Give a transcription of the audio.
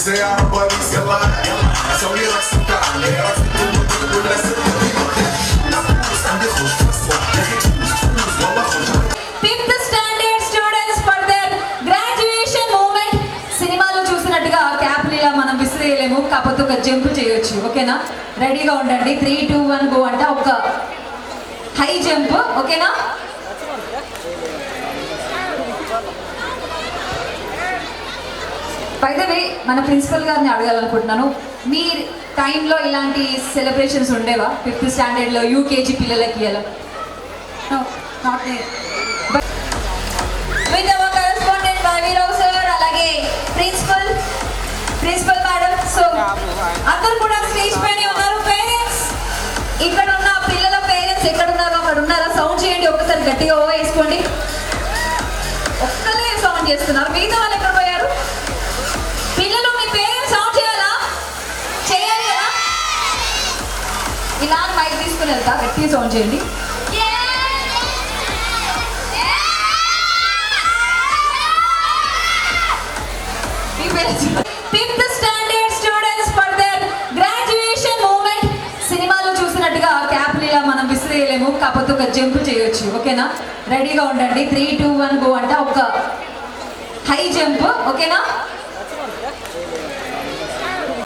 They are buddies, you're lying. So you like some guy, yeah, I think you're less than fifth standard students for their graduation moment. సినిమాలో చూసినట్టుగా క్యాప్ని ఇలా మనం విసిరేయలేము, కాకపోతే ఒక jump చేయొచ్చు. ఓకేనా? రెడీగా ఉండండి. 3, 2, 1 గో అంటే ఒక హై జంప్. ఓకేనా? బై ద వే మన ప్రిన్సిపల్ గారిని అడగాలనుకుంటున్నాను, మీ టైంలో ఇలాంటి సెలబ్రేషన్స్ ఉండేవా? ఫిఫ్త్ స్టాండర్డ్లో యూకేజీ పిల్లలకి ఎలా? విత్ అవర్ కరెస్పాండెంట్ బాలవీరావు సార్, అలాగే ప్రిన్సిపల్ మేడం. సో అందరు కూడా స్టేజ్ పైన ఉన్నారు. పేరెంట్స్, ఇక్కడ ఉన్న పిల్లల పేరెంట్స్ ఎక్కడ ఉన్నారో అక్కడ ఉన్నారా? సౌండ్ చేయండి ఒక్కసారి, గట్టిగా ఓ వేసుకోండి. ఒక్కలే సౌండ్ చేస్తున్నారు, మిగతా వాళ్ళు ఎక్కడ పోయారు? పిల్లలు, మీ పేరెంట్స్ సౌండ్ చేయాలా? చేయాలి కదా? ఇలా మైక్ తీసుకుని వెళ్తా, గట్టిగా సౌండ్ చేయండి. Fifth standard students for their graduation moment. సినిమాలో చూసినట్టుగా క్యాప్ని ఇలా మనం విసిరేయలేము, కాకపోతే ఒక జంప్ చేయొచ్చు. ఓకేనా? రెడీగా ఉండండి. 3, 2, 1 గో అంటే ఒక హై జంప్. ఓకేనా?